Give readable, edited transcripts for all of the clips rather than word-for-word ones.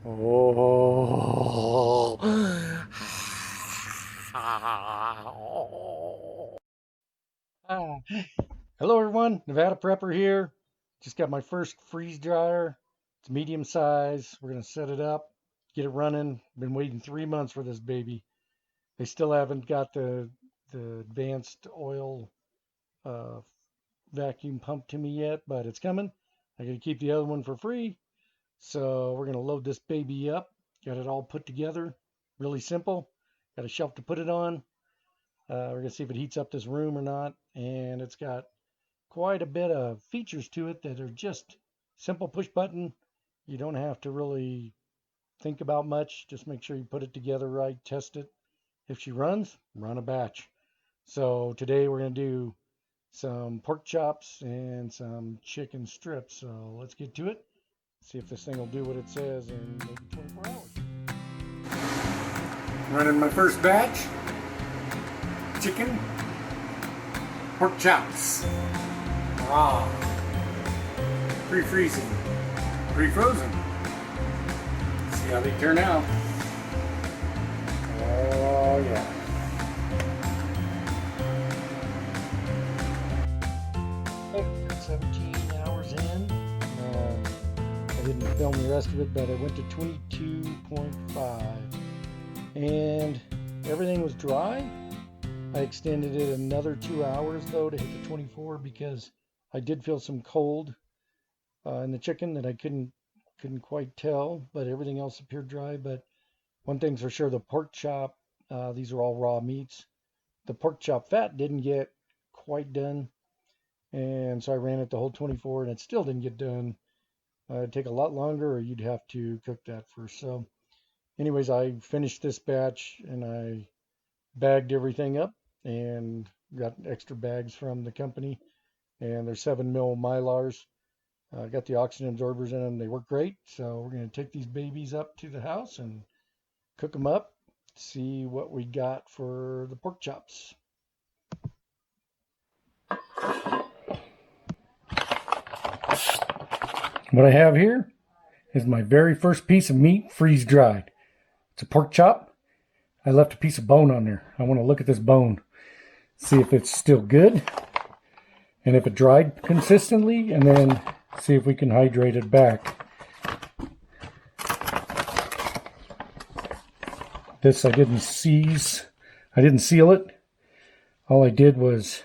Oh. Ah, hello everyone, Nevada Prepper here. Just got my first freeze dryer. It's medium size. We're gonna set it up, get it running. Been waiting 3 months for this baby. They still haven't got the advanced oil uh, vacuum pump to me yet, but it's coming. I gotta keep the other one for free. So we're gonna load this baby up. Got it all put together. Really simple. Got a shelf to put it on. We're gonna see if it heats up this room or not. And it's got quite a bit of features to it that are just simple push button. You don't have to really think about much. Just make sure you put it together right, test it. If she runs, run a batch. So today we're going to do some pork chops and some chicken strips. So let's get to it. See if this thing will do what it says in maybe 24 hours. Running my first batch. Chicken. Pork chops. Raw. Pre-freezing. Pre-frozen. See how they turn out. Oh yeah. Okay, 17 hours in. I didn't film the rest of it, but I went to 22.5 and everything was dry. I extended it another 2 hours though to hit the 24 because I did feel some cold in the chicken that I couldn't quite tell, but everything else appeared dry. But one thing's for sure, the pork chop, these are all raw meats. The pork chop fat didn't get quite done, and so I ran it the whole 24, and it still didn't get done. It'd take a lot longer, or you'd have to cook that first. So, anyways, I finished this batch and I bagged everything up and got extra bags from the company. And they're 7 mil Mylars. Got the oxygen absorbers in them. They work great. So we're going to take these babies up to the house and cook them up. See what we got for the pork chops. What I have here is my very first piece of meat freeze dried. It's a pork chop. I left a piece of bone on there. I want to look at this bone, see if it's still good, and if it dried consistently, and then see if we can hydrate it back. This I didn't seize. I didn't seal it. All I did was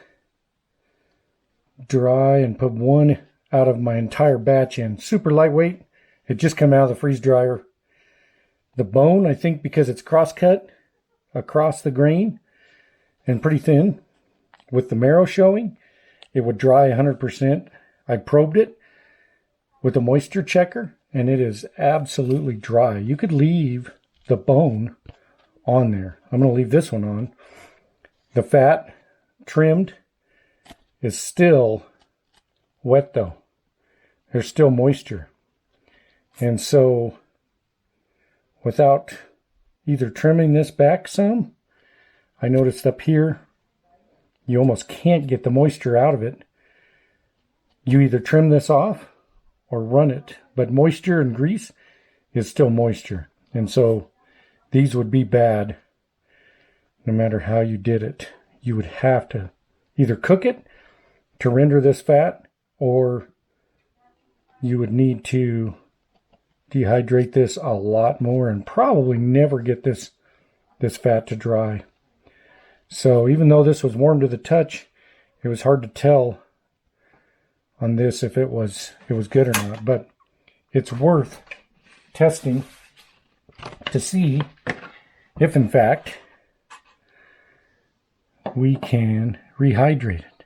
dry and put one out of my entire batch in. Super lightweight. It just came out of the freeze dryer. The bone, I think because it's cross-cut across the grain and pretty thin with the marrow showing, it would dry 100%. I probed it with a moisture checker and it is absolutely dry. You could leave the bone on there. I'm going to leave this one on. The fat trimmed is still wet though. There's still moisture. And so without either trimming this back some, I noticed up here, you almost can't get the moisture out of it. You either trim this off or run it, but moisture and grease is still moisture. And so these would be bad no matter how you did it. You would have to either cook it to render this fat, or you would need to dehydrate this a lot more and probably never get this fat to dry. So even though this was warm to the touch, it was hard to tell on this if it was good or not. But it's worth testing to see if in fact we can rehydrate it.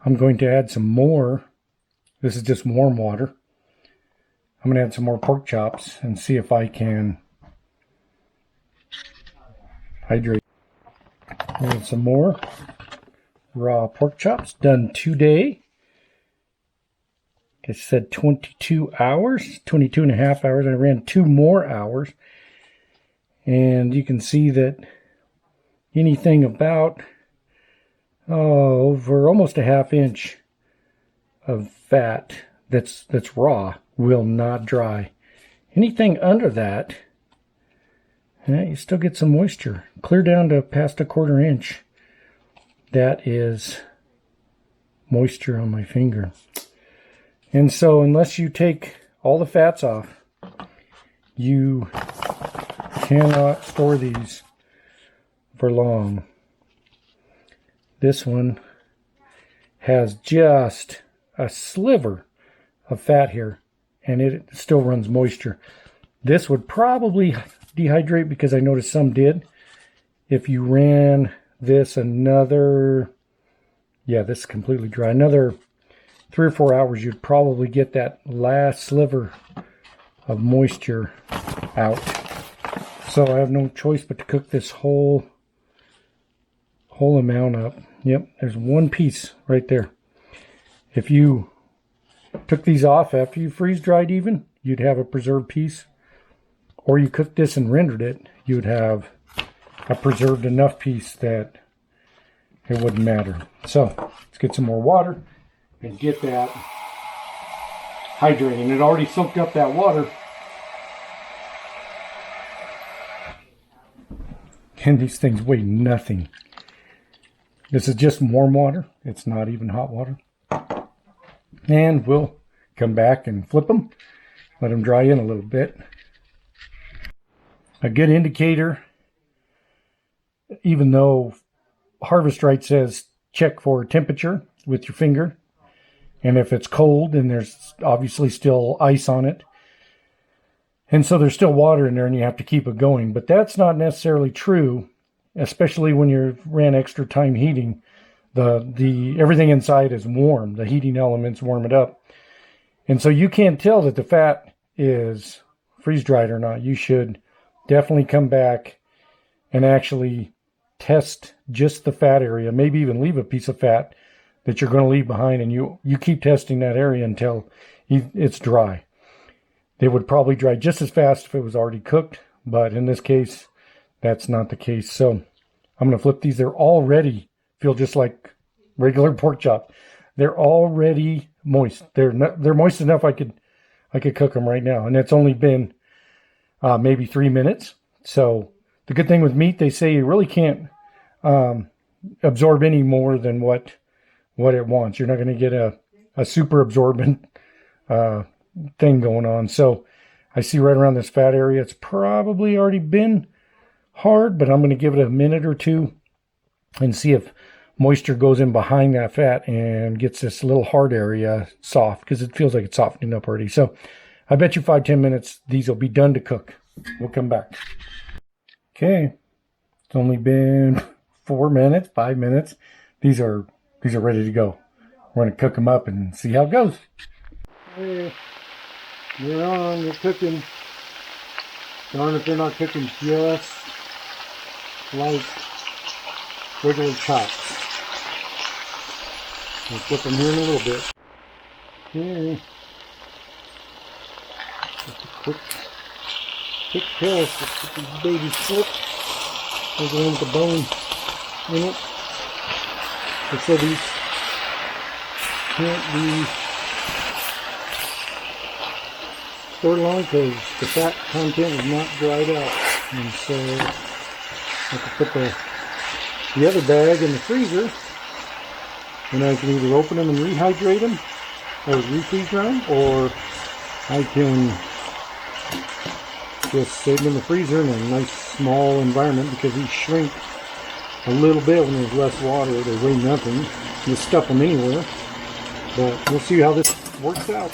I'm going to add some more. This is just warm water. I'm going to add some more pork chops and see if I can hydrate. Add some more raw pork chops done today. It said 22 hours, 22 and a half hours. I ran 2 more hours. And you can see that anything about over almost a ½ inch of fat that's raw will not dry Anything under that, you still get some moisture. Clear down to past a 1/4 inch. That is moisture on my finger. And so unless you take all the fats off, you cannot store these for long. This one has just a sliver of fat here, and it still runs moisture. This would probably dehydrate because I noticed some did. If you ran this another, yeah, this is completely dry, another 3 or 4 hours, you'd probably get that last sliver of moisture out. So I have no choice but to cook this whole amount up. Yep, there's one piece right there. If you took these off after you freeze dried even, you'd have a preserved piece. Or you cooked this and rendered it, you would have a preserved enough piece that it wouldn't matter. So let's get some more water and get that hydrating. It already soaked up that water. And these things weigh nothing. This is just warm water. It's not even hot water. And we'll come back and flip them. Let them dry in a little bit. A good indicator, even though Harvest Right says check for temperature with your finger. And if it's cold, then there's obviously still ice on it. And so there's still water in there and you have to keep it going. But that's not necessarily true, especially when you ran extra time heating. The everything inside is warm. The heating elements warm it up. And so you can't tell that the fat is freeze-dried or not. You should definitely come back and actually test just the fat area. Maybe even leave a piece of fat that you're going to leave behind, and you keep testing that area until it's dry. They would probably dry just as fast if it was already cooked, but in this case, that's not the case. So I'm going to flip these. They're already feel just like regular pork chop. They're already moist. They're moist enough I could cook them right now, and it's only been maybe 3 minutes. So the good thing with meat, they say you really can't absorb any more than what it wants. You're not going to get a super absorbent thing going on. So I see right around this fat area, it's probably already been hard, but I'm going to give it a minute or two and see if moisture goes in behind that fat and gets this little hard area soft, because it feels like it's softening up already. So I bet you 5-10 minutes, these will be done to cook. We'll come back. Okay. It's only been 4 minutes, 5 minutes. These are ready to go. We're going to cook them up and see how it goes. Hey, they're on, they're cooking. Darn if they're not cooking just like regular chops. We'll flip them here in a little bit. Okay. Just a quick test. Let's get these babies flipped. We'll go in with the bone in it. So these can't be stored long because the fat content is not dried out. And so I can put the other bag in the freezer, and I can either open them and rehydrate them or refreeze dry them, or I can just save them in the freezer in a nice small environment, because these shrink a little bit when there's less water. They weigh nothing. Just stuff them anywhere. But we'll see how this works out.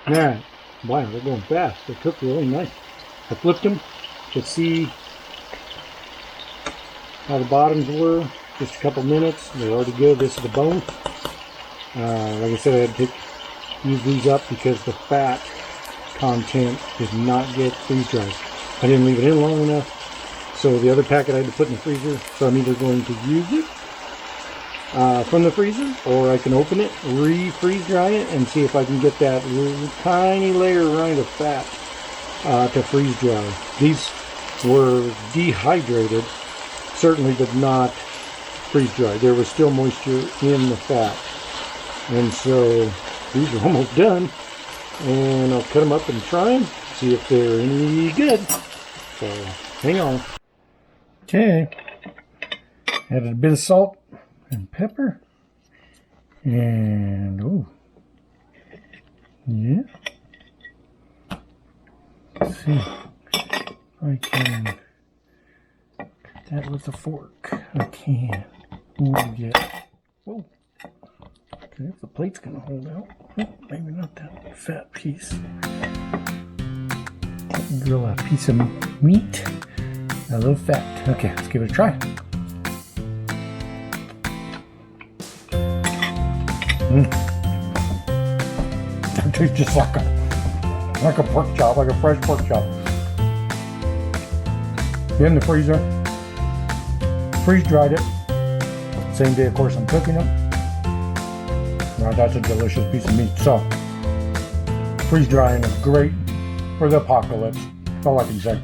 Yeah, wow, they're going fast. They cooked really nice. I flipped them to see how the bottoms were. Just a couple minutes. They're already good. This is the bone. Like I said, I had to use these up because the fat content did not get freeze dried. I didn't leave it in long enough. So the other packet I had to put in the freezer. So I'm either going to use it from the freezer, or I can open it, re-freeze dry it, and see if I can get that little tiny layer right of fat to freeze dry. These were dehydrated, certainly, but not freeze dried. There was still moisture in the fat. And so these are almost done. and I'll cut them up and try them, see if they're any good. So hang on. Okay, added a bit of salt and pepper, and oh, yeah. Let's see if I can cut that with a fork. I can. What do we get? Whoa. Okay, if the plate's gonna hold out. Oh, maybe not that fat piece. Grill a piece of meat. A little fat. Okay, let's give it a try. That tastes just like a pork chop, like a fresh pork chop. In the freezer. Freeze dried it. Same day, of course, I'm cooking them. Now that's a delicious piece of meat. So, freeze drying is great for the apocalypse. That's all I can say.